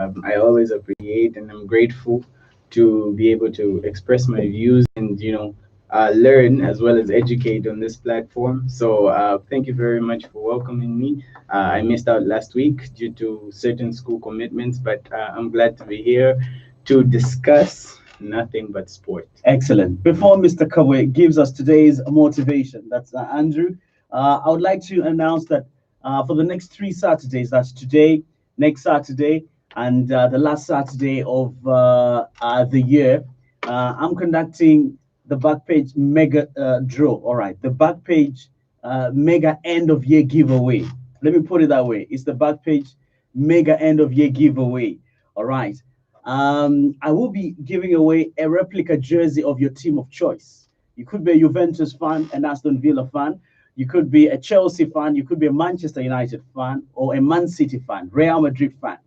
I always appreciate and I'm grateful to be able to express my views and learn as well as educate on this platform. So thank you very much for welcoming me. I missed out last week due to certain school commitments, but I'm glad to be here to discuss nothing but sport. Excellent. Before Mr. Kawe gives us today's motivation, that's Andrew, I would like to announce that for the next 3 Saturdays, that's today, next Saturday, and the last Saturday of the year, I'm conducting the Backpage Mega Draw. All right, the Backpage Mega End of Year Giveaway. Let me put it that way. It's the Backpage Mega End of Year Giveaway. All right. I will be giving away a replica jersey of your team of choice. You could be a Juventus fan, an Aston Villa fan. You could be a Chelsea fan. You could be a Manchester United fan or a Man City fan, Real Madrid fan.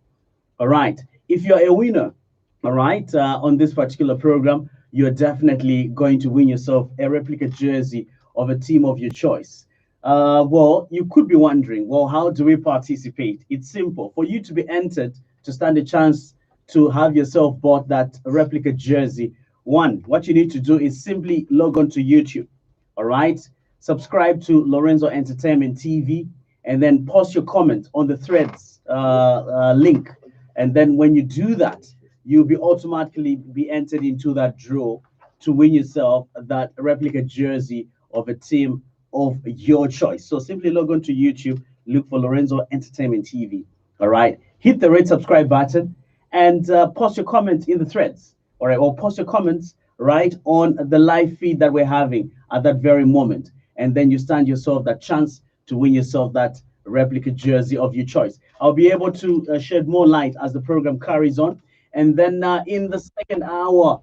All right. If you're a winner, all right, on this particular program, you're definitely going to win yourself a replica jersey of a team of your choice. Well, you could be wondering, well, how do we participate? It's simple. For you to be entered to stand a chance to have yourself bought that replica jersey, one, what you need to do is simply log on to YouTube. All right. Subscribe to Lorenzo Entertainment TV and then post your comment on the threads link. And then when you do that, you'll be automatically be entered into that draw to win yourself that replica jersey of a team of your choice. So simply log on to YouTube, look for Lorenzo Entertainment TV. All right. Hit the red subscribe button and post your comments in the threads. All right. Or post your comments right on the live feed that we're having at that very moment. And then you stand yourself that chance to win yourself that replica jersey of your choice. I'll be able to shed more light as the program carries on. And then in the second hour,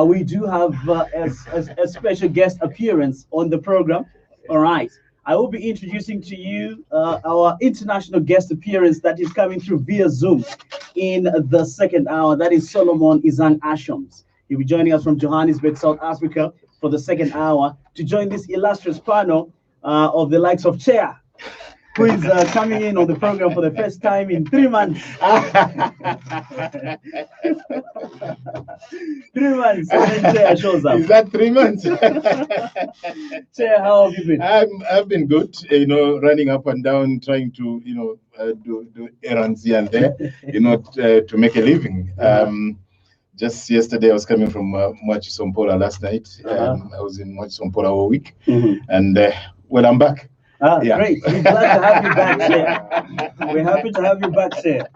we do have a special guest appearance on the program. All right. I will be introducing to you our international guest appearance that is coming through via Zoom in the second hour. That is Solomon Izang Ashams. He'll be joining us from Johannesburg, South Africa for the second hour to join this illustrious panel of the likes of Chair, who is coming in on the program for the first time in 3 months. 3 months, and then Chair shows up. Is that 3 months? Chair, how have you been? I've been good, running up and down, trying to, do errands here and there, to make a living. Just yesterday, I was coming from Mwachusompola last night. I was in Mwachusompola all week, and well, I'm back. Yeah. Great. We're glad to have you back, Chair. We're happy to have you back, Chair.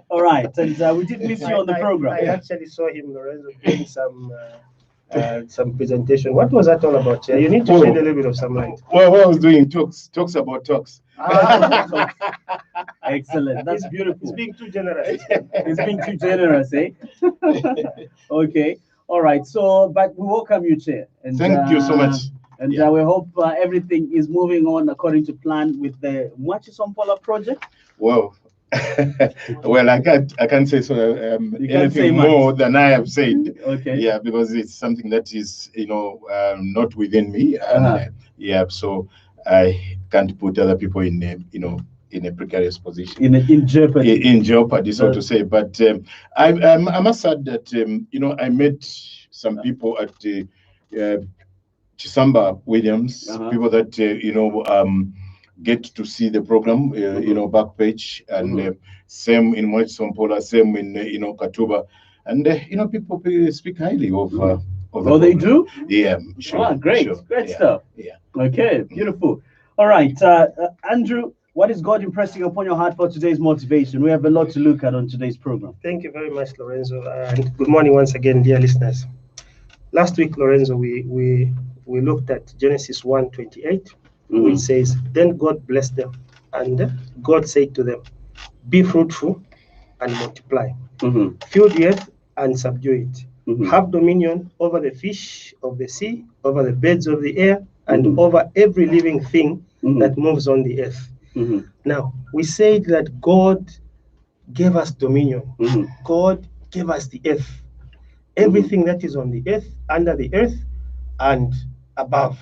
All right, and we did miss you on the program. I actually saw him, Lorenzo, doing some presentation. What was that all about, Chair? You need to shed a little bit of some light. Well, I was doing talks about talks. Excellent. That's beautiful. It's being too generous. It's being too generous, eh? Okay. All right. So, but we welcome you, Chair. And, thank you so much. And we hope everything is moving on according to plan with the Mwachusompola project. Well, well, I can't say so anything more than I have said. Okay. Yeah, because it's something that is not within me. And, yeah, so I can't put other people in a precarious position. In jeopardy. In jeopardy, so to say. But I must add that I met some people at Chisamba Williams, people that get to see the program, Backpage, and same in Mwachusompola, same in Katuba, and people speak highly of. Oh, they do? Yeah, sure. Ah, great, sure. Great Yeah. stuff. Yeah. Okay, beautiful. All right, Andrew, what is God impressing upon your heart for today's motivation? We have a lot to look at on today's program. Thank you very much, Lorenzo, and good morning once again, dear listeners. Last week, Lorenzo, we looked at Genesis 1:28, which says, "Then God blessed them, and God said to them, be fruitful and multiply, fill the earth and subdue it, have dominion over the fish of the sea, over the birds of the air, and over every living thing that moves on the earth." Now, we said that God gave us dominion. God gave us the earth. Everything that is on the earth, under the earth, and above.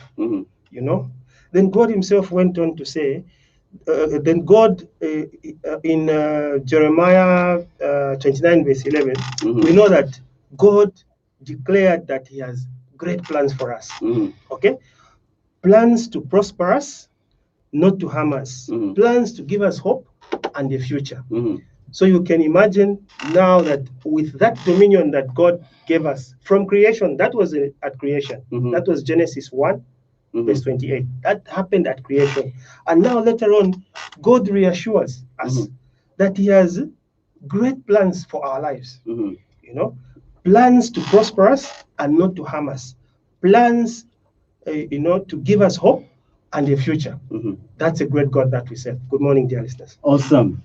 Then God himself went on to say then God, in Jeremiah 29, verse 11, we know that God declared that He has great plans for us. Okay? Plans to prosper us, not to harm us. Plans to give us hope and a future. So you can imagine now that with that dominion that God gave us from creation, that was at creation. That was Genesis 1, verse 28. That happened at creation. And now later on, God reassures us that He has great plans for our lives. You know, plans to prosper us and not to harm us. Plans, to give us hope and a future. That's a great God that we serve. Good morning, dear listeners. Awesome.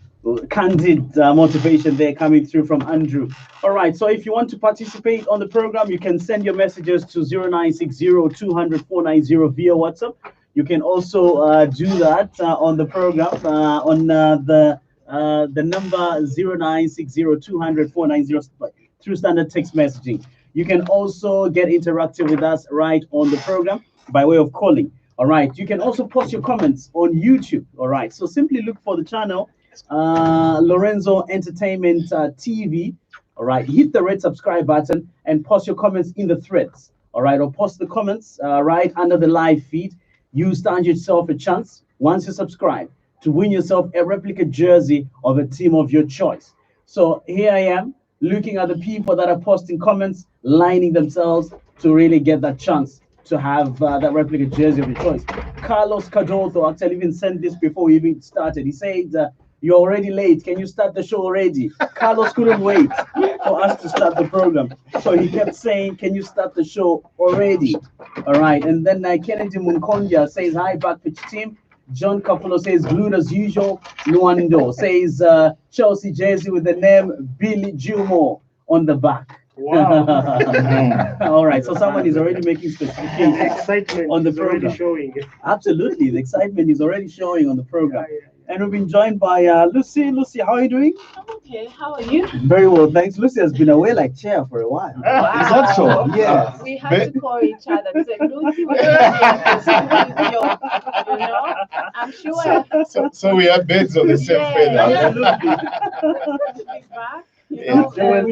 Candid motivation there coming through from Andrew. All right, so if you want to participate on the program, you can send your messages to 0960-200-490 via WhatsApp. You can also do that on the program on the number 0960-200-490 through standard text messaging. You can also get interactive with us right on the program by way of calling. All right, you can also post your comments on YouTube. All right, so simply look for the channel Lorenzo Entertainment TV. All right, hit the red subscribe button and post your comments in the threads. All right, or post the comments right under the live feed. You stand yourself a chance once you subscribe to win yourself a replica jersey of a team of your choice. So here I am looking at the people that are posting comments, lining themselves to really get that chance to have that replica jersey of your choice. Carlos Cadolto actually even sent this before we even started. He said, "You're already late. Can you start the show already?" Carlos couldn't wait for us to start the program. So he kept saying, "Can you start the show already?" All right. And then Kennedy Munkonja says, "Hi, Backpage team." John Capulo says, "Glued as usual." Luando says, "Chelsea jersey with the name Billy Gilmore on the back." Wow. All right. So someone is already making specifications Excitement on the is already program. showing. Absolutely. The excitement is already showing on the program. And we've been joined by Lucy. Lucy, how are you doing? I'm okay. How are you? Very well, thanks. Lucy has been away like chair for a while. Wow. Is that so? Yes. We had to call each other to say, Lucy, where is your, you know? I'm sure. So we are birds of the same feather. Absolutely. To be back, you Yeah. know.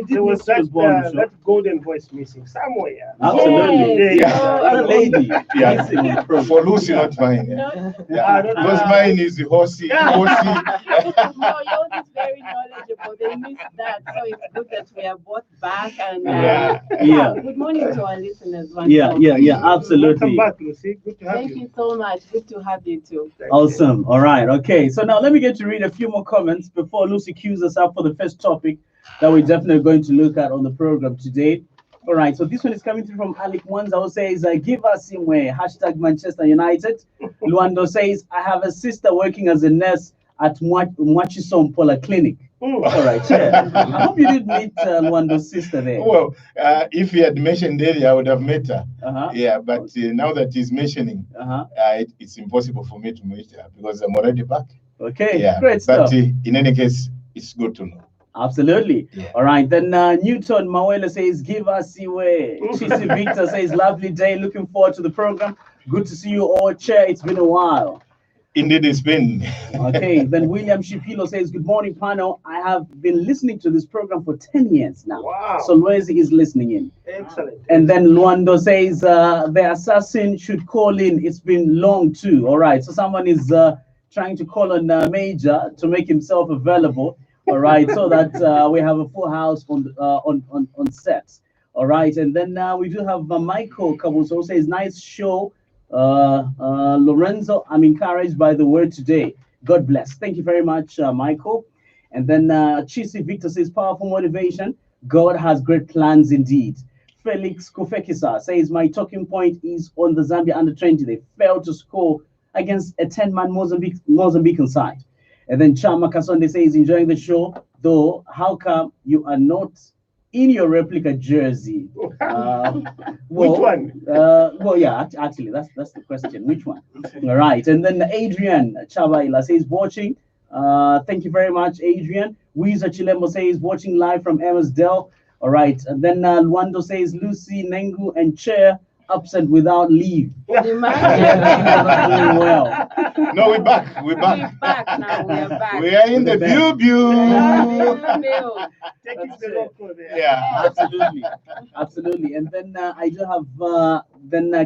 There was She was born on the show. that golden voice missing somewhere. Absolutely. Yes. Yeah. That lady. Yeah. missing on the program. For Lucy, not mine. No, Yeah. Because mine is horsey. no, yours is very knowledgeable. They missed that. So it's good that we are both back. And Yeah. Yeah. good morning to our listeners. once Yeah, more. absolutely. Welcome back, Lucy. Good to have Thank you so much. Good to have you too. Thank you. Awesome. All right. Okay. So now let me get to read a few more comments before Lucy cues us up for the first topic that we're definitely going to look at on the program today. All right. So this one is coming through from Alec Mwanza, who says, "Give us Simwe, hashtag Manchester United." Luando says, "I have a sister working as a nurse at Mwachisom Pola Clinic." All right. Yeah. I hope you did meet Luando's sister there. Well, if he had mentioned earlier, I would have met her. Uh-huh. Yeah, but now that he's mentioning, Uh-huh. it's impossible for me to meet her because I'm already back. Okay. Yeah, Great but stuff. in any case, it's good to know. Absolutely. Yeah. All right. Then Newton Mawela says, "Give us Siwe." Chisi Victor says, "Lovely day. Looking forward to the program. Good to see you all. Chair, it's been a while." Indeed, it's been. Okay. Then William Shipilo says, "Good morning, panel. I have been listening to this program for 10 years now." Wow. So Loezi is listening in. Excellent. And then Luando says, "The assassin should call in. It's been long too." All right. So someone is trying to call on Major to make himself available. All right, so that we have a full house on set. All right, and then we do have Michael Kabuso says, "Nice show, Lorenzo. I'm encouraged by the word today. God bless." Thank you very much, Michael. And then Chisi Victor says, "Powerful motivation. God has great plans indeed." Felix Kufekisa says, "My talking point is on the Zambia under-20. They failed to score against a 10-man Mozambican side." And then Chama Kasonde says, "Enjoying the show, though. How come you are not in your replica jersey?" Which one? Well, yeah, actually, that's the question. Which one? All right. And then Adrian Chavaila says, "Watching. Thank you very much, Adrian." Wiza Chilembo says, "Watching live from Emmersdale." All right. And then Luando says, "Lucy, Nengu, and Chair absent without leave. Imagine. Not doing well. No, we're back. We're We're back. back now. We are back. We are in We're the back. view. Taking That's the it. local there. Yeah. Absolutely, absolutely. And then I do have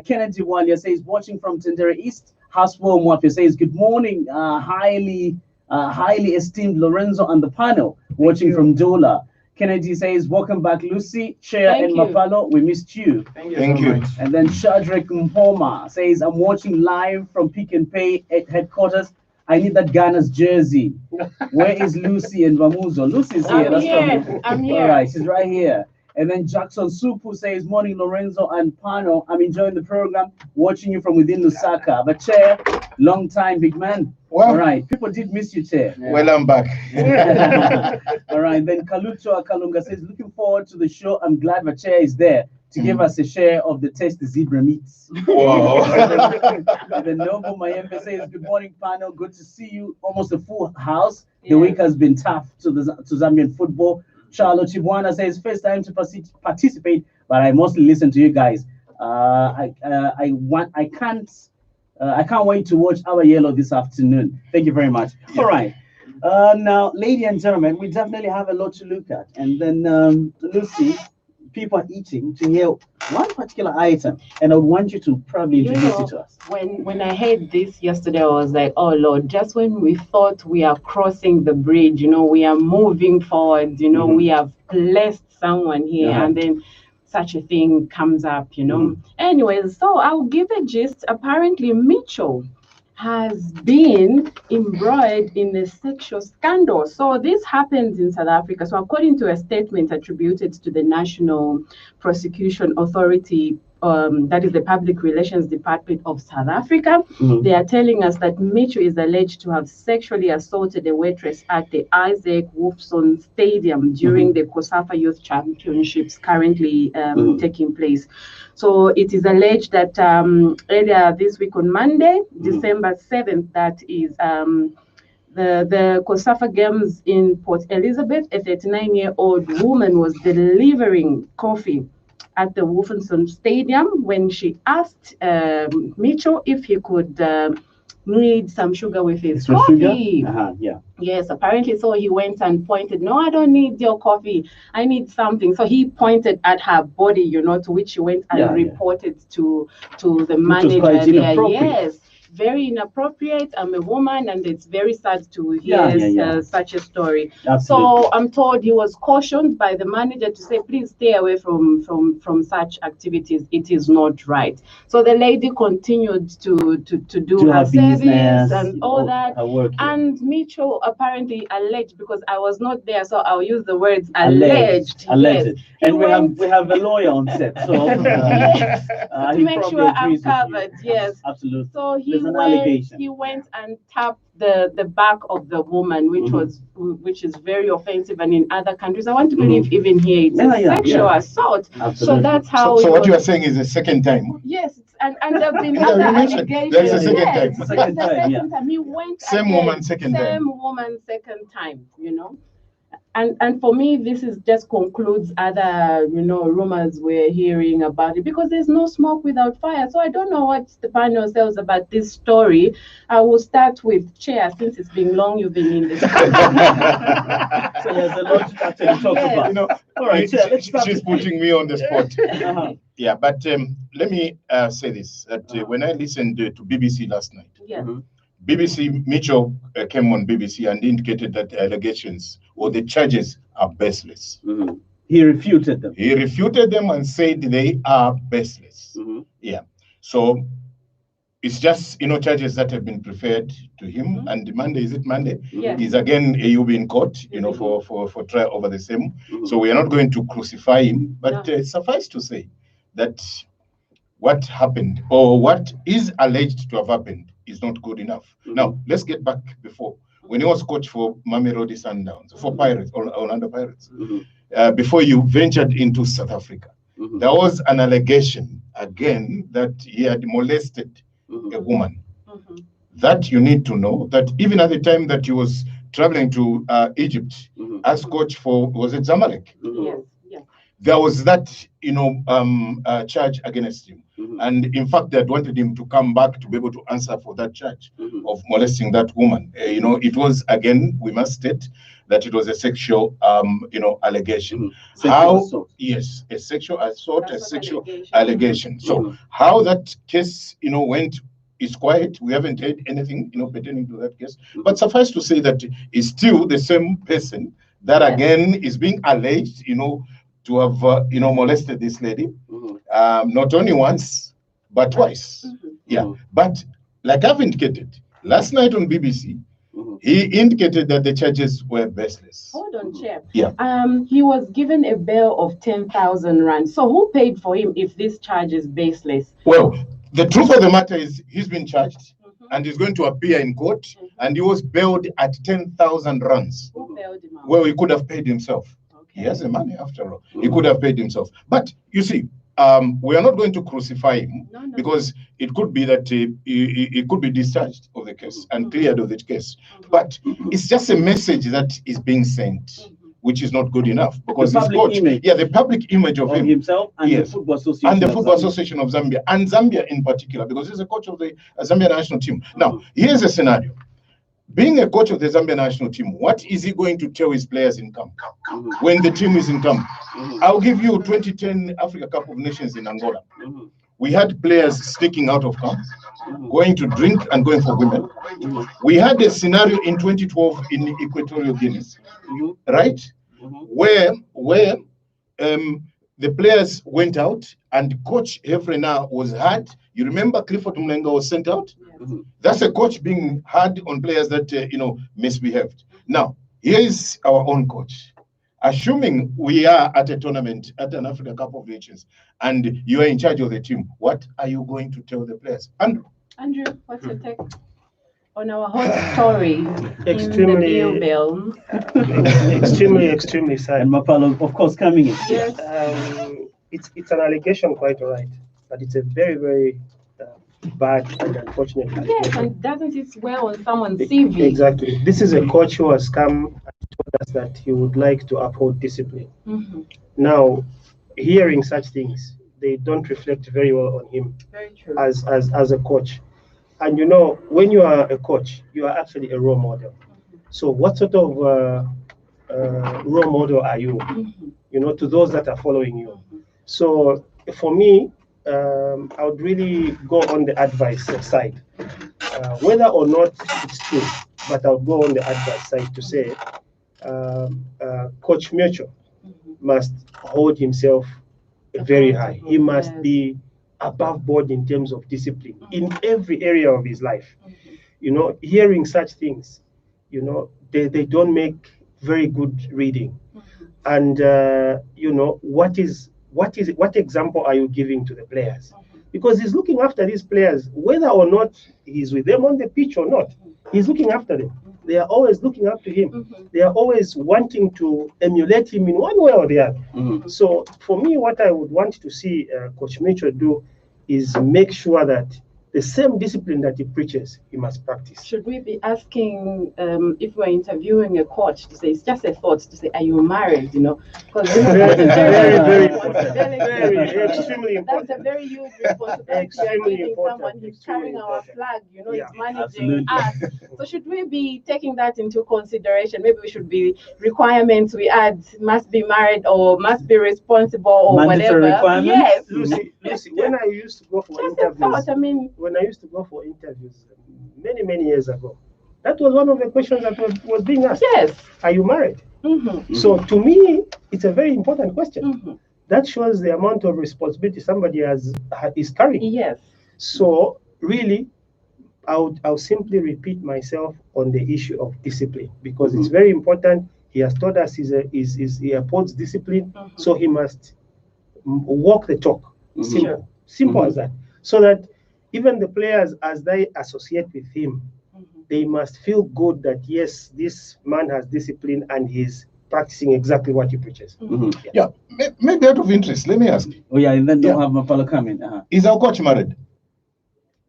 Kennedy Walia says watching from Tendera East. Haswo Mwafia says good morning, highly esteemed Lorenzo on the panel watching you. from Dola. Kennedy says welcome back, Lucy, Chair, Thank and you. Mapalo. We missed you. Thank so you. much. And then Shadrach Mpoma says I'm watching live from Pick and Pay at headquarters. I need that Ghana's jersey. Where is Lucy and Vamuzo? Lucy's here. I'm That's here. from- I'm All here. right, she's right here. And then Jackson Supu says, morning, Lorenzo and Pano. I'm enjoying the program, watching you from within Lusaka. But Chair, long time, big man. Well- All right, people did miss you, Chair. Well, I'm back. All right, then Kalucho Akalunga says, looking forward to the show. I'm glad the Chair is there to give us a share of the taste zebra meats. Wow. And then Noble Mayembe says, good morning, panel. Good to see you. Almost a full house. The Yeah. week has been tough to Zambian football. Charlotte Chibwana says, first time to participate, but I mostly listen to you guys. I can't wait to watch Our Yellow this afternoon. Thank you very much. All right. Now, ladies and gentlemen, we definitely have a lot to look at. And then Lucy, people are eating to hear one particular item, and I want you to probably You introduce know, it to us. when I heard this yesterday, I was like, oh Lord, just when we thought we are crossing the bridge, we are moving forward, Mhm. we have blessed someone here, Uh-huh. and then such a thing comes up. Mhm. Anyways, so I'll give a gist. Apparently, Mitchell has been embroiled in a sexual scandal. So this happens in South Africa. So according to a statement attributed to the National Prosecution Authority, that is the Public Relations Department of South Africa, Mhm. they are telling us that Mitchell is alleged to have sexually assaulted a waitress at the Isaac Wolfson Stadium during the COSAFA Youth Championships currently taking place. So it is alleged that earlier this week on Monday, December 7th, that is the COSAFA Games in Port Elizabeth, a 39-year-old woman was delivering coffee at the Wolfenson Stadium when she asked Mitchell if he could need some sugar with his Extra coffee. sugar? Uh-huh, yeah. Yes, apparently so he went and pointed, no, I don't need your coffee. I need something. So he pointed at her body, to which she went and Yeah, yeah. reported to the Which was manager quite there. inappropriate. Yes, very inappropriate. I'm a woman, and it's very sad to Yeah, hear yeah, yeah. such a story. Absolutely. So I'm told he was cautioned by the manager to say, please stay away from such activities. It is not right. So the lady continued to do her service business and all that. her work. Yeah. And Mitchell apparently alleged, because I was not there, so I'll use the words Alleged. Yes. He And went- we have a lawyer on set, so to he make probably sure I'm agrees with you. covered, yes. Absolutely. So There's an allegation. he went and tapped the back of the woman, which is very offensive, and in other countries, I want to believe even here it's a sexual assault. So Absolutely. that's how. So it what you are was- saying is the second time. Yes, and there have been Yeah, other you mentioned allegations. that's the second Yes, time. that's Second the time, second time. He went Same again. woman, second time. Same woman, second time. And for me, this is just concludes other rumors we're hearing about it, because there's no smoke without fire. So I don't know what the panel says about this story. I will start with Chair, since it's been long you've been in this. So there's a lot to actually talk Yes. about. All right, Chair, let's start. She's putting me on the spot. Uh-huh. Yeah, but let me say this: that when I listened to BBC last night, Yes. BBC Mitchell came on BBC and indicated that the allegations or the charges are baseless. Mhm. He refuted them. He refuted them and said they are baseless. Mhm. Yeah. So it's just charges that have been preferred to him. And Monday, is it Monday? Yes. He's again AUB in court, Mhm. for trial over the same. Mhm. So we are not going to crucify him, but No. suffice to say that what happened or what is alleged to have happened is not good enough. Mhm. Now let's get back before when he was coach for Mamelodi Sundowns, for Pirates, Orlando Pirates. Mhm. Before you ventured into South Africa, Mhm. there was an allegation again that he had molested Mhm. a woman. Mhm. That you need to know that even at the time that he was traveling to Egypt Mhm. as coach for, was it Zamalek? Mhm. Yes. Yes. there was that, charge against him. And in fact, they had wanted him to come back to be able to answer for that charge of molesting that woman. It was, again, we must state that it was a sexual, allegation. Sexual assault. Yes, a sexual assault, That's a what sexual allegation. allegation. So how that case, went is quiet. We haven't heard anything, pertaining to that case. But suffice to say that it's still the same person that again is being alleged, to have, molested this lady, not only once, but twice. Yeah. But like I've indicated, last night on BBC, he indicated that the charges were baseless. Hold on, Chair. Yeah. He was given a bail of 10,000 rand. So who paid for him if this charge is baseless? Well, the truth of the matter is he's been charged and he's going to appear in court, and he was bailed at 10,000 rands. Who bailed him out? Well, he could have paid himself. Okay. He has the money after all. He could have paid himself. But you see, we are not going to crucify him because it could be that he could be discharged of the case and cleared of the case. But it's just a message that is being sent, which is not good enough, because The this public coach, image. the public image of him, himself and Yes. the Football Association. and the of Football Zambia. Association of Zambia, and Zambia in particular, because he's a coach of the Zambia national team. Now, here's a scenario. Being a coach of the Zambia national team, what is he going to tell his players in camp when the team is in camp? I'll give you 2010 Africa Cup of Nations in Angola. We had players sneaking out of camp, going to drink and going for women. We had a scenario in 2012 in Equatorial Guinea, right? Where the players went out and Coach Hefrena was hard. You remember Clifford Mlenga was sent out? That's a coach being hard on players that, misbehaved. Now, here is our own coach. Assuming we are at a tournament, at an Africa Cup of Nations, and you are in charge of the team, what are you going to tell the players? Andrew, what's your take on our hot story in Extremely- the bill? extremely sad. And Mapalo, of course, coming in. Yes. It's an allegation, quite all right, but it's a very, very bad and unfortunate Yes, allegation. and doesn't it swear on someone's CV? Exactly. This is a coach who has come and told us that he would like to uphold discipline. Now, hearing such things, they don't reflect very well on him Very true. as a coach. And when you are a coach, you are actually a role model. So what sort of role model are you, to those that are following you? So for me, I would really go on the advice side. Whether or not it's true, but I would go on the advice side to say Coach Mutual must hold himself very high. He must be above board in terms of discipline in every area of his life. Hearing such things, they don't make very good reading. And what example are you giving to the players? Because he's looking after these players, whether or not he's with them on the pitch or not. He's looking after them. They are always looking up to him. They are always wanting to emulate him in one way or the other. So for me, what I would want to see Coach Mitchell do is make sure that the same discipline that he preaches, he must practice. Should we be asking if we're interviewing a coach to say, it's just a thought, to say, are you married? Because Very important. Very, extremely important. That's a very huge responsibility. Extremely Giving important. someone who's carrying our Important. flag, Yeah, he's managing absolutely. us. So should we be taking that into consideration? Maybe we should be requirements we add, must be married or must be responsible or Mandatory whatever. requirements? Yes. Lucy, when I used to go for Just a interviews, thought. when I used to go for interviews many years ago, that was one of the questions that was being asked. Yes. Are you married? So to me, it's a very important question. That shows the amount of responsibility somebody is carrying. Yes. So really, I'll simply repeat myself on the issue of discipline, because it's very important. He has told us he upholds discipline, so he must walk the talk. Simple as that. So that even the players, as they associate with him, they must feel good that yes, this man has discipline and he's practicing exactly what he preaches. Yeah, maybe out of interest, let me ask. Oh, yeah, and then don't Yeah. have Mapalo coming. Is our coach married?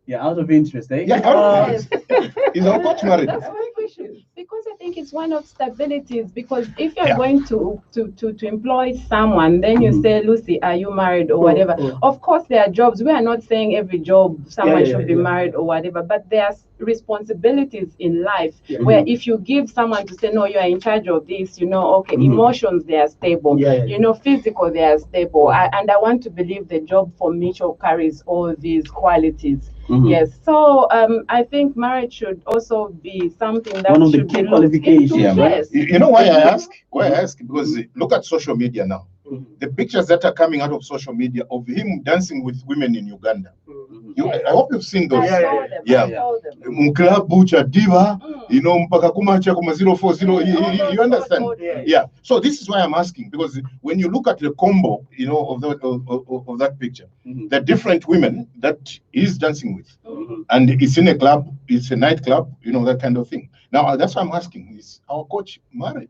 Yeah, out of interest, eh? Yeah, out of interest. Is our coach married? That's my question. Because I think it's one of stabilities, because if you're going to employ someone, then you say, Lucy, are you married or whatever? Of course, there are jobs. We are not saying every job someone should be married or whatever, but there are responsibilities in life where if you give someone to say, no, you are in charge of this, okay, emotions, they are stable, physical, they are stable. And I want to believe the job for Mitchell carries all these qualities. Yes, so I think marriage should also be something that one of the should key be looked into. qualifications. Yes. You know why I ask? Why I ask? Because look at social media now. The pictures that are coming out of social media of him dancing with women in Uganda. I hope you've seen those. I saw them. I saw them. Mklabu cha diva, mpaka kumacha kuma 040. You understand? Yeah. So this is why I'm asking, because when you look at the combo, of that picture, the different women that he's dancing with, and it's in a club, it's a nightclub, that kind of thing. Now that's why I'm asking: is our coach married?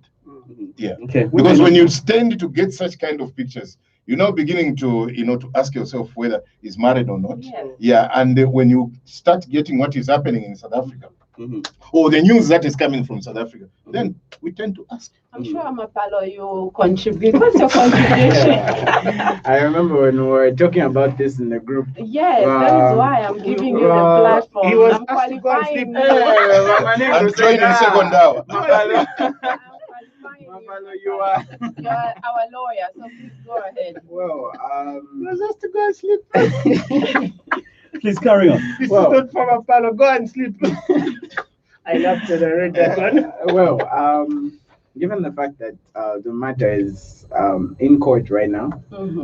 Yeah. Okay. Because when you stand to get such kind of pictures, you're now beginning to to ask yourself whether he's married or not. Yes. Yeah. And when you start getting what is happening in South Africa, or the news that is coming from South Africa, then we tend to ask. I'm sure, Mapalo, you contribute. What's your contribution? I remember when we were talking about this in the group. Yes, that is why I'm giving you the platform. He was I'm asked to go and sleep. qualifying you. I'm trying in second hour. I'm qualifying Mapalo, you. you are. You're our lawyer, so please go ahead. Well, He was asked to go and sleep. Please carry on. This Well- is not from Apollo. Go and sleep. I love to read that one. well, given the fact that the matter is in court right now,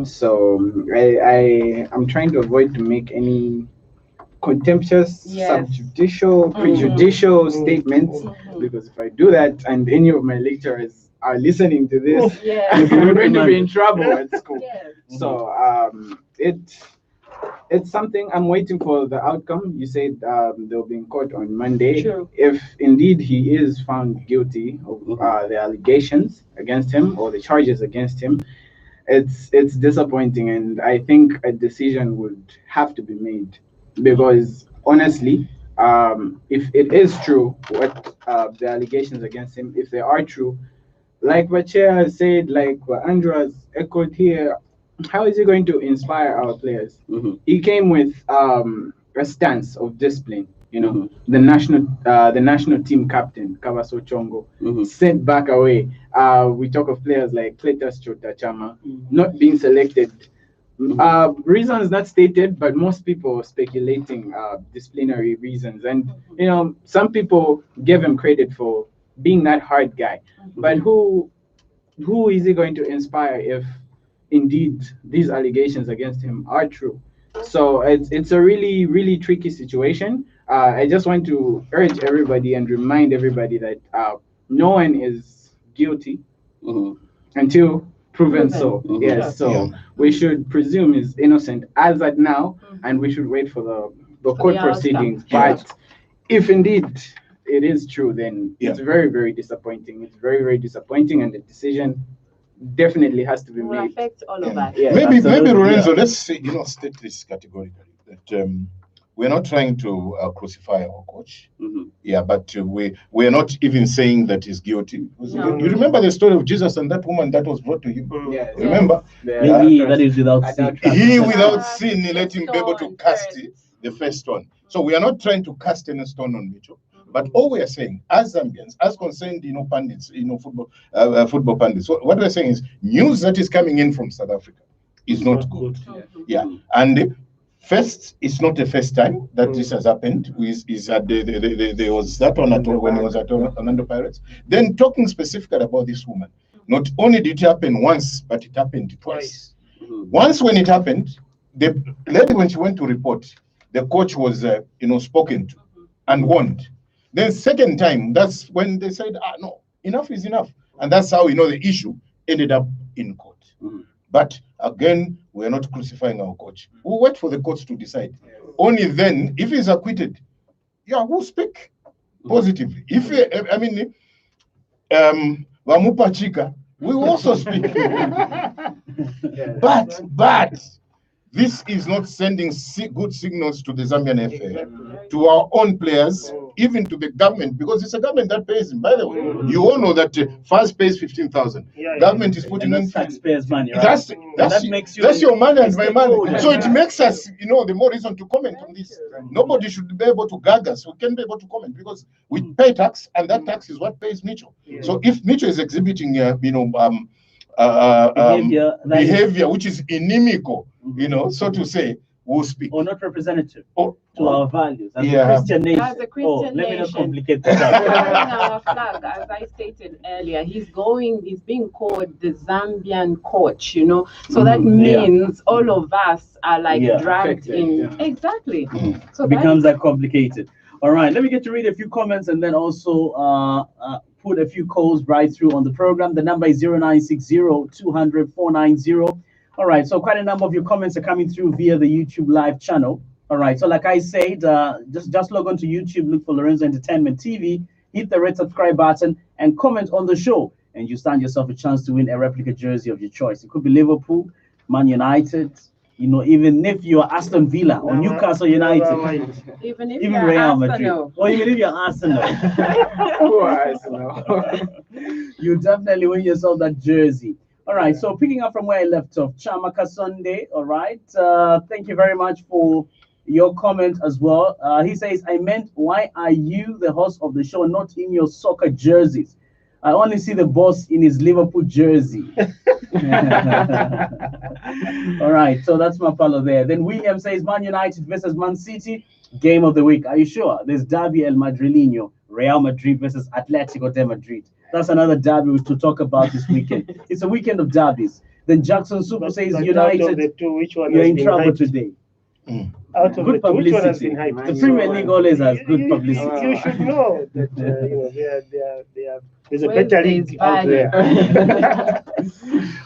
so I'm trying to avoid to make any contemptuous, Yes. subjudicial, prejudicial statements, because if I do that and any of my lecturers are listening to this, Yes. we're going to be in trouble at school. Yes. So it's something I'm waiting for the outcome. You said they'll be in court on Monday. True. If indeed he is found guilty of the allegations against him or the charges against him, it's disappointing, and I think a decision would have to be made, because honestly, if it is true what the allegations against him, if they are true, like what Chair has said, like what Andrew has echoed here, how is he going to inspire our players? He came with a stance of discipline. The national team captain Kabaso Chongo sent back away. We talk of players like Cletus Chota Chama not being selected. Reasons not stated, but most people speculating disciplinary reasons, and some people give him credit for being that hard guy. But who is he going to inspire if indeed these allegations against him are true? So it's a really, really tricky situation. I just want to urge everybody and remind everybody that no one is guilty until proven so. Yes, so we should presume he's innocent as at now, and we should wait for the court the proceedings. outcome. But if indeed it is true, then it's very, very disappointing. It's very, very disappointing, and the decision definitely has to be It will made. affect all of us. Yeah, maybe absolutely. Lorenzo, let's say, state this categorically, that we're not trying to crucify our coach. Yeah, but we're not even saying that he's guilty. No. You remember the story of Jesus and that woman that was brought to him? Yes. Remember? Maybe that is without sin. He without sin, he let him be able to cast the first stone. So we are not trying to cast any stone on Mitchell. But all we are saying, as Zambians, as concerned, pundits, football pundits, what we're saying is news that is coming in from South Africa is not good. Yeah, and first, it's not the first time that this has happened. There was that one when he was at Orlando Pirates. Then talking specifically about this woman, not only did it happen once, but it happened twice. Once when it happened, the lady, when she went to report, the coach was spoken to and warned. Then second time, that's when they said, no, enough is enough. And that's how the issue ended up in court. But again, we're not crucifying our coach. We'll wait for the courts to decide. Only then, if he's acquitted, we'll speak positively. If Wamupa Chika, we will also speak. But this is not sending good signals to the Zambian FA, to our own players, even to the government, because it's a government that pays him. By the way, you all know that first pays 15,000. Government is putting in taxpayers' money, right? That's that makes you that's your money and my money. stakeholder. So it makes us, the more reason to comment on this. Nobody should be able to gag us. We can be able to comment because we pay tax, and that tax is what pays Micho. So if Micho is exhibiting, behavior which is inimical, so to say, we'll speak. Or not representative to our values as a Christian nation. As a Christian let me not nation, complicate this up. carrying our flag, as I stated earlier, he's being called the Zambian coach, so that means all of us are like dragged affected, in. Exactly. So It becomes that complicated. All right, let me get to read a few comments and then also put a few calls right through on the program. The number is 0960-200-490. All right, so quite a number of your comments are coming through via the YouTube live channel. All right, so like I said, just log on to YouTube, look for Lorenzo Entertainment TV, hit the red subscribe button, and comment on the show, and you stand yourself a chance to win a replica jersey of your choice. It could be Liverpool, Man United, even if you're Aston Villa or Newcastle United, even Real Madrid, or even if you're Arsenal, you definitely win yourself that jersey. All right, so picking up from where I left off, Chamaka Sunday, all right, thank you very much for your comment as well. He says, I meant, why are you the host of the show, not in your soccer jerseys? I only see the boss in his Liverpool jersey. All right, so that's Mapalo there. Then William says, Man United versus Man City, game of the week. Are you sure? There's Derby El Madrileño, Real Madrid versus Atletico de Madrid. That's another derby to talk about this weekend. It's a weekend of derbies. Then Jackson Super says, United, you're in trouble today. Out of good the two, which one has publicity. been hyped? The Premier League always has good publicity. You should know that there's a better league out there.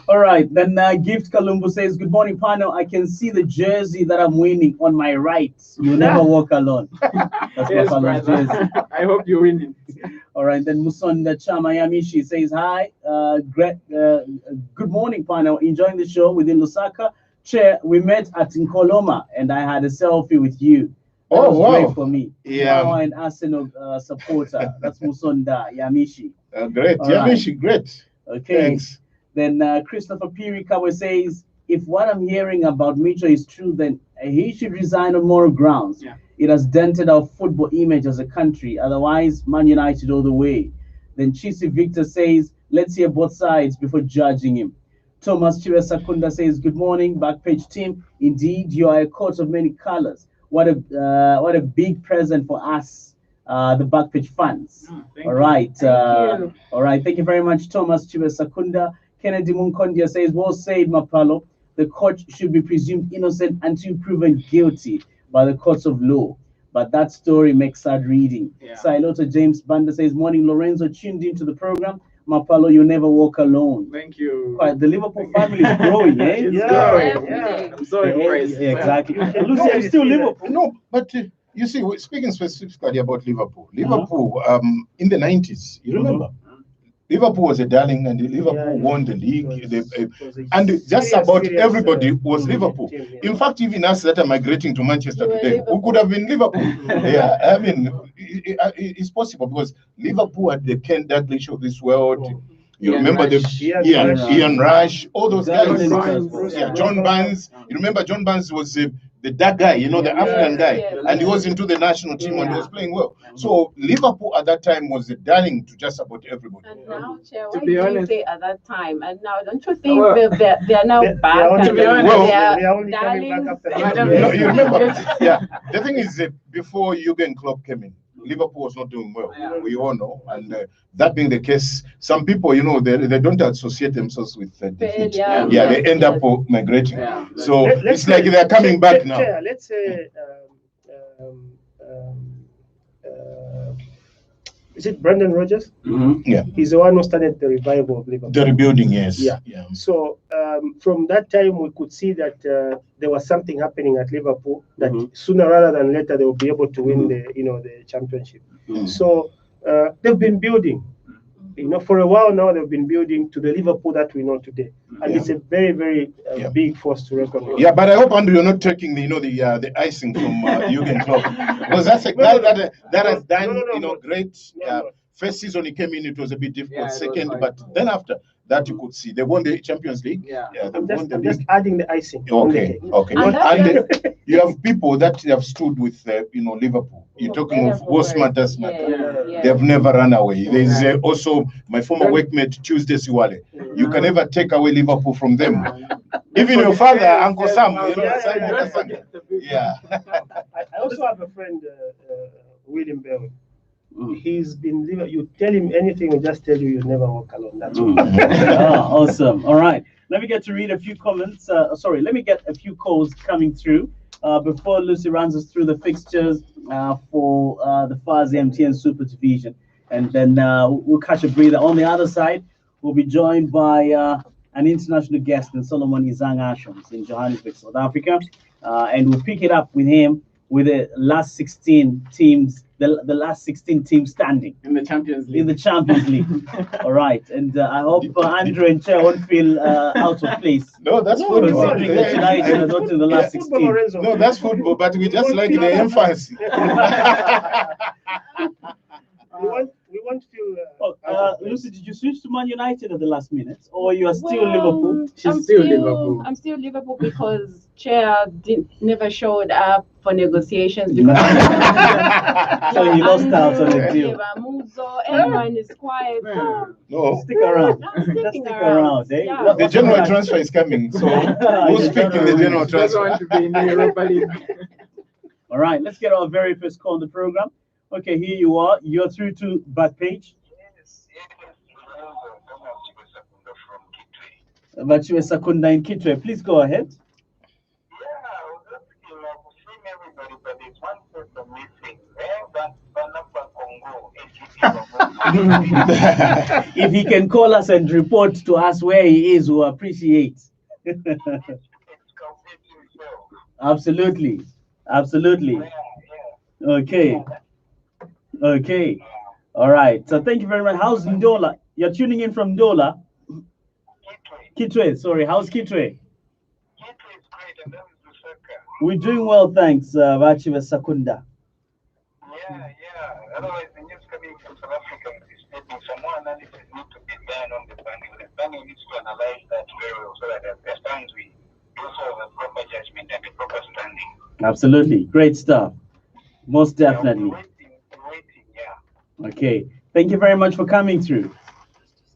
All right, then Gift Kalumbu says, good morning, panel. I can see the jersey that I'm winning on my right. You never walk alone. That's Yes, Mapalo's jersey. I hope you win it. All right, then Musonda Chamayamishi says, hi, good morning, panel. Enjoying the show within Lusaka. Chair, we met at Nkoloma and I had a selfie with you. That was great for me. Yeah. Now an Arsenal supporter. That's Musonda Yamishi. Great. Yamishi, great. Okay. Thanks. Then Christopher Pirikawa says, if what I'm hearing about Micho is true, then he should resign on moral grounds. Yeah. It has dented our football image as a country. Otherwise, Man United all the way. Then Chisi Victor says, let's hear both sides before judging him. Thomas Chira Sakunda says, good morning, Backpage team. Indeed, you are a coat of many colors. What a big present for us, the Backpage fans. All right. All right. Thank you very much, Thomas Chira Sakunda. Kennedy Munkondia says, well said, Mapalo. The coach should be presumed innocent until proven guilty by the courts of law. But that story makes sad reading. Yeah. Siloto James Banda says, morning, Lorenzo, tuned into the program. Mapalo, you never walk alone. Thank you. The Liverpool family is growing, eh? It's growing. Yeah. I'm so impressed. Yeah, exactly. Lucy, I'm still Liverpool. No, but you see, we're speaking specifically about Liverpool. Liverpool, in the 90s, you remember? Liverpool was a darling, and Liverpool won the league. And just about everybody was Liverpool. In fact, even us that are migrating to Manchester today, who could have been Liverpool? Yeah, I mean, it's possible because Liverpool had the Ken Dalglish of this world. You remember Ian Rush, all those guys. John Barnes. You remember John Barnes was the that guy, the African guy, and he was into the national team and he was playing well. So Liverpool at that time was a darling to just about everybody. And now, Chair, why do you say at that time? And now, don't you think they are now back? To be honest, they are only coming back after No, you remember? Yeah, the thing is that before Jurgen Klopp came in, Liverpool was not doing well. Yeah. We all know, and that being the case, some people, they don't associate themselves with defeat. Yeah, They end up migrating. Yeah. So it's like they're coming back now. Let's say, is it Brendan Rodgers? Yeah, He's the one who started the revival of Liverpool. the rebuilding, yes. Yeah. So from that time, we could see that there was something happening at Liverpool that sooner rather than later they will be able to win the championship. So they've been building. for a while now, they've been building to the Liverpool that we know today, and it's a very, very big force to reckon with. Yeah, but I hope, Andrew, you're not taking the icing from Jurgen Klopp, because that's a guy that has done great. First season he came in, it was a bit difficult. Second, but then after that, you could see they won the Champions League. I'm just adding the icing. Okay. And you have people that have stood with Liverpool. You're talking of Osman Tasmat. They have never run away. There's also my former workmate Tuesday Siwale. You can never take away Liverpool from them. Even your father, Uncle Sam. Yeah. I also have a friend, William Bell. He's been you tell him anything, he just tell you never walk alone. That's all. Awesome. All right. Let me get to read a few comments. Let me get a few calls coming through before Lucy runs us through the fixtures for the FAS MTN Super Division. And then we'll catch a breather. On the other side, we'll be joined by an international guest in Solomon Izang Ashams in Johannesburg, South Africa. And we'll pick it up with him with the last 16 teams, the last 16 teams standing in the Champions League. All right, and I hope Andrew and Chair won't feel out of place. No, that's football. United are not in the last 16. No, that's football, but we just like the emphasis. We want to. Lucy, did you switch to Man United at the last minute, or you are still Liverpool? I'm still Liverpool because Chair never showed up for negotiations because so he lost out on the deal. Everyone is quiet. No, stick around. Just stick around. Eh? Yeah. The general transfer is coming, so who's picking the general transfer? Want to be in the Europa League. All right, let's get our very first call on the program. Okay, here you are. You're through to Backpage. Bachiwe Sakunda in Kitwe. Please go ahead. If he can call us and report to us where he is, we'll appreciate. Absolutely. Okay. All right. So thank you very much. How's Ndola? You're tuning in from Ndola? Kitwe. Sorry. How's Kitwe? Kitwe is great, and that is Lusaka. We're doing well, thanks, Bachiwe Sakunda. Yeah. Otherwise, the news coming from South Africa is stating some more analysis needs to be done on the banning. The banning needs to analyze that very well so that at the times we also have a proper judgment and a proper standing. Absolutely. Great stuff. Most definitely. We're waiting, yeah. Okay. Thank you very much for coming through.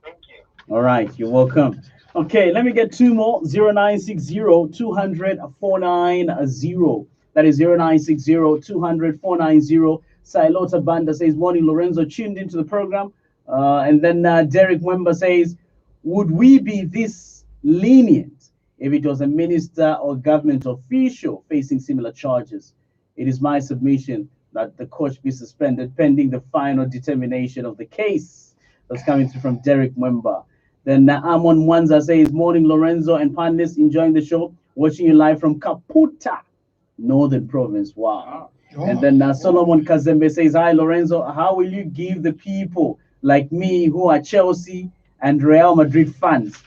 Thank you. All right. You're welcome. Okay. Let me get two more. 0960 200 490. That is 0960 200 490. Silota Banda says, morning, Lorenzo, tuned into the program. And then Derek Wemba says, would we be this lenient if it was a minister or government official facing similar charges? It is my submission that the coach be suspended pending the final determination of the case. That's coming through from Derek Wemba. Then Amon Mwanza says, morning, Lorenzo and panelists, enjoying the show, watching you live from Kaputa, Northern Province. Wow. And then Solomon Kazembe says, hi, Lorenzo, how will you give the people like me who are Chelsea and Real Madrid fans?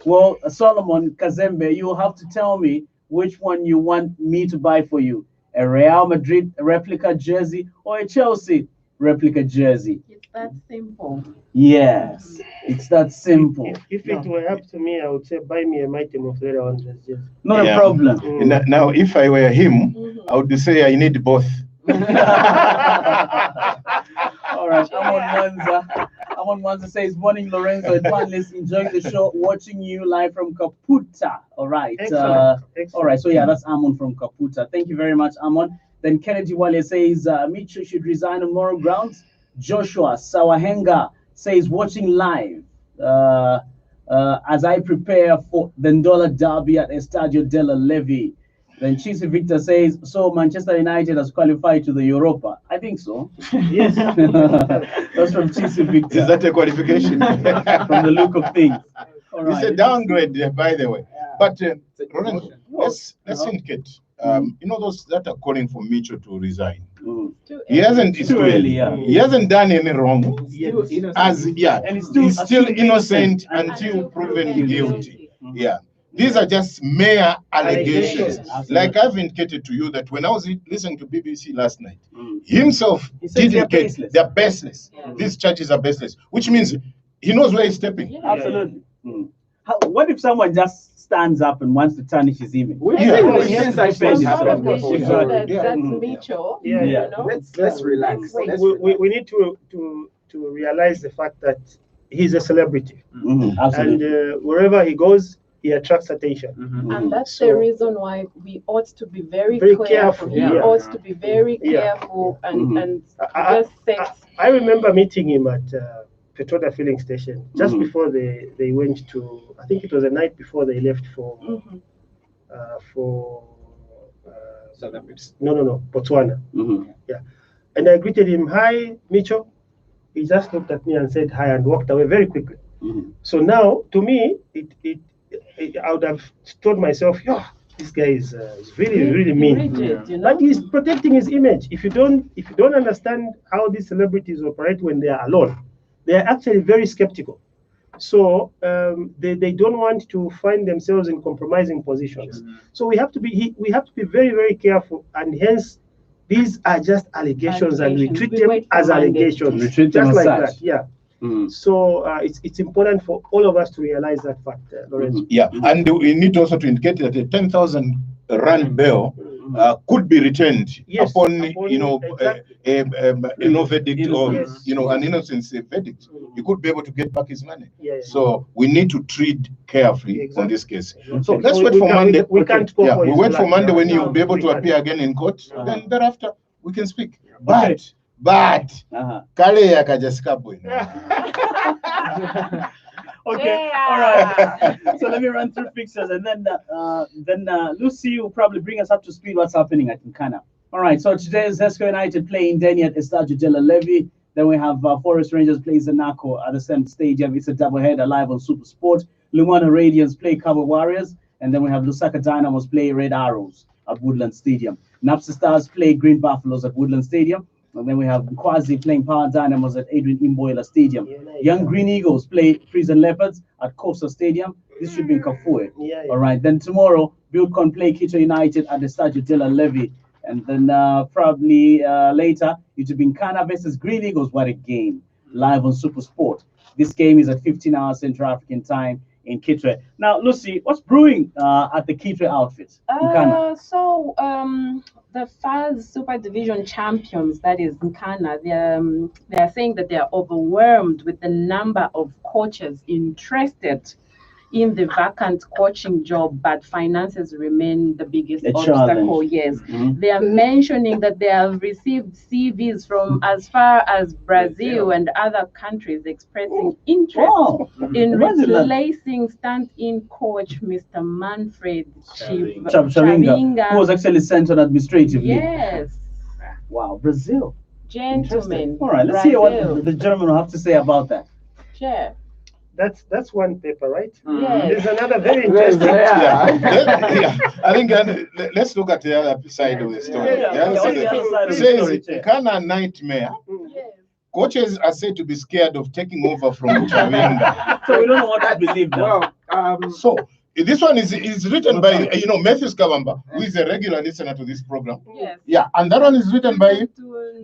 Well, Solomon Kazembe, you have to tell me which one you want me to buy for you, a Real Madrid replica jersey or a Chelsea replica jersey. It's that simple. Yes, it's that simple. If it were up to me, I would say buy me a item of the ones. Not a problem. Now, if I were him, I would say I need both. All right, Amon Mwanza says, morning, Lorenzo and panelists, enjoying the show, watching you live from Kaputa. All right. Excellent. All right, so yeah, that's Amon from Kaputa. Thank you very much, Amon. Then Kennedy Wale says, Micho should resign on moral grounds. Joshua Sawahenga says, watching live as I prepare for the Ndola Derby at Estadio della Levy. Then Chisi Victor says, so Manchester United has qualified to the Europa. I think so. Yes. That's from Chisi Victor. Is that a qualification? From the look of things. All right. It's a downgrade, by the way. But let's indicate, those that are calling for Micho to resign. He hasn't. It's Too early, yeah. He hasn't done any wrong. Still innocent. And He's still innocent until until proven proven guilty. Yeah. These are just mere allegations. Allegations. Like I've indicated to you that when I was listening to BBC last night, Mm. himself He says did they're indicate baseless. they're baseless. These charges are baseless, which means he knows where he's stepping. Yeah. Absolutely. What if someone just stands up and wants to tarnish his image? We've Yeah. seen Yeah. this since I Yeah. finished Yeah. this Probably before. should So, know that yeah. that's Mhm. Mitchell. Yeah. You Yeah. know? let's relax. Wait. Let's We need to realize the fact that he's a celebrity, and Absolutely. wherever he goes, he attracts attention. Mhm. And that's So- the reason why we ought to be very, Very careful. careful, We yeah. ought to be very Yeah. careful and Mhm. and I- just set. I remember meeting him at Petroda filling station just Mhm. before they went to. I think it was the night before they left for Mhm. for South Africa. no Botswana, Mhm. and I greeted him. Hi, Mitchell. He just looked at me and said hi and walked away very quickly. Mhm. So now, to me, I would have told myself, yeah, this guy is really mean. Rigid, you know? But he's protecting his image. If you don't understand how these celebrities operate when they are alone, they are actually very skeptical. So they don't want to find themselves in compromising positions. So we have to be very, very careful, and hence these are just allegations, and we Allegations. treat We them wait for as Monday. allegations, We treat them just as like such. that. Yeah. Mhm. So it's important for all of us to realize that fact, Lorenzo. Yeah, and we need also to indicate that a 10,000 rand bail could be returned Yes, upon exactly. no verdict or Yes. an innocence verdict. He could be able to get back his money. Yeah. So we need to treat carefully on Exactly. this case. Exactly. So let's we wait for can't- Monday. We can't go Yeah, for we his wait for blood. Monday when No, you'll be able we to can't. appear again in court. Uh-huh. Then thereafter we can speak. Okay. But Uh-huh. kale yakajasika bwino. Okay, Yeah. all right. So let me run through fixtures, and then Lucy will probably bring us up to speed what's happening at Nkana. All right. So today is Zesco United playing Denny at Estadio de la Levy. Then we have Forest Rangers playing Zanaco at the same stadium. It's a doubleheader live on Super Sport. Lumwana Radiants play Cabo Warriors, and then we have Lusaka Dynamos play Red Arrows at Woodland Stadium. Napsa Stars play Green Buffaloes at Woodland Stadium. And then we have Kwazi playing Power Dynamos at Adrian Imboila Stadium. Young Green Eagles play Prison Leopards at Coastal Stadium. This should be in Kafue. Yeah. All right. Then tomorrow, Buildcon play Quito United at the Estadio de la Levy. And then probably later, it will be Nkana versus Green Eagles. What a game. Live on Super Sport. This game is at 15 hours Central African time in Kitwe. Now, Lucy, what's brewing at the Kitwe outfit? Nkana. So the FAS Super Division champions, that is Nkana, they are saying that they are overwhelmed with the number of coaches interested in the vacant coaching job, but finances remain the biggest A obstacle. challenge. Yes, Mhm. they are mentioning that they have received CVs from as far as Brazil and other countries expressing interest Wow. in Imagine that. replacing stand-in coach Mr. Manfred Chavinga, who was actually sent on administratively. Yes, Wow, Brazil. gentlemen. All right, let's hear Brazil. what the German will have to say about that. Sure. That's one paper, right? Yes. There's another very interesting. Yeah, I think let's look at the other side of the story. Yeah, The other yeah, side the other side of the says story, Chair. Nkana nightmare. Yes. Coaches are said to be scared of taking over from Chavinga. So we don't know what to believe now. Well, So this one is written by Matthews Kawamba, who is a regular listener to this program. Yes. Yeah, and that one is written by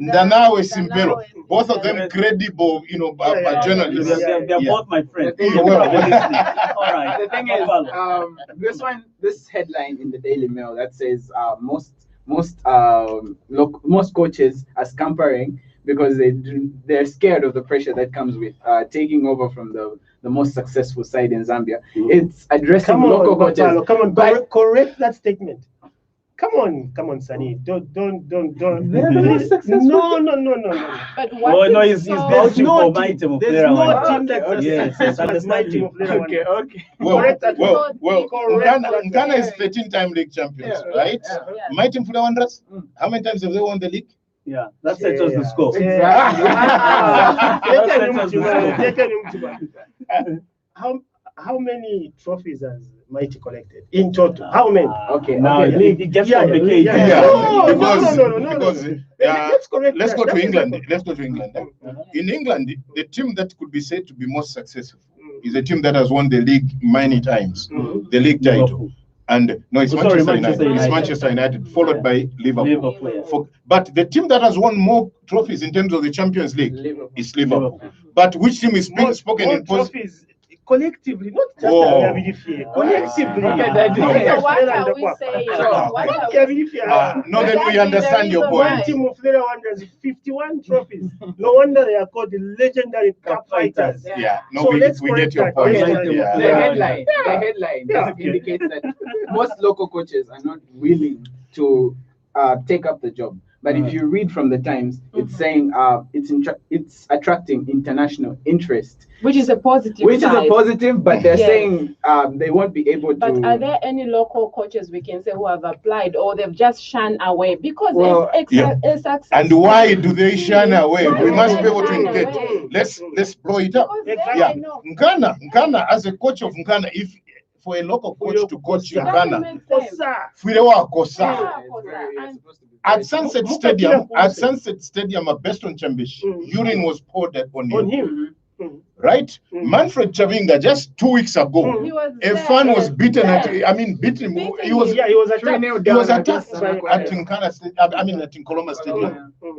Ndanawe Simpero. Both of them Yes. credible, Yeah. journalists. They're Yeah. both my friends. The thing You're is- probably listening. All right. the thing is, this headline in the Daily Mail that says most coaches are scampering because they're scared of the pressure that comes with taking over from the most successful side in Zambia. It's addressing Come on, local coaches. Gonzalo, come on, But- correct that statement. Come on, Sunny. Don't. They're the most successful. No. But what Oh, no, is he's so- vouching no for team- my team of There's player no one. team that's Okay, as yes, successful as my team of player one. Okay. Well, Correct that. Correct that. Nkana is 13-time league champions, Yeah. right? Yeah. Yeah. My team Fulham Wanderers, how many times have they won the league? Yeah, that settles the score. Exactly. How many trophies has Mighty collected in total. How many? Okay, Now okay. it gets Yeah, complicated. Yeah, No, because no. because Let's correct let's that. go to That is England. okay. Let's go to England. In England, the team that could be said to be most successful Mm. is a team that has won the league many times, Mhm. the league title. Liverpool. And no, it's Oh, sorry, Manchester Manchester United. It's United. Manchester United, followed by Liverpool. Liverpool. Yeah. But the team that has won more trophies in terms of the Champions League Liverpool. is Liverpool. Liverpool. But which team is being More spoken in positive? trophies collectively, not just Oh. collectively. Collectively. Okay, that- So Yeah. what are we saying? What are we No, then we That is understand the your reason point. One team of Flera Wanderers, 51 trophies. No wonder they are called the legendary cup fighters. Yeah, no, So we let's get correct your that. point. Yes, The Yeah. headline, the headline Yeah. indicates that most local coaches are not willing to take up the job. But if you read from the Times, it's saying it's attracting international interest, which is a positive which is side. a positive. But they're Yes. saying they won't be able to. But are there any local coaches we can say who have applied or they've just shunned away? Because Well, a success. And why do they shun away? Why We do must they be able to shun engage. away? Let's blow it up. Because Exactly. then Yeah, I know. Nkana, as a coach of Nkana, if for a local coach to coach It doesn't Nkana, make sense. Kosa. Firewa Kosa. Yeah. It's very- it's supposed to be At very- Sunset Muka Stadium, kila at fursa. Sunset Stadium at Beston Chambish, urine was poured on On him, him. right? Mm. Manfred Chavinga just 2 weeks ago, Mm. He was a there. fan was beaten Yes. beaten him. Beaten He was Yeah, he was 3-0 attacked. he was down attacked against at Nkana, I mean at Nkoloma Stadium. Mm.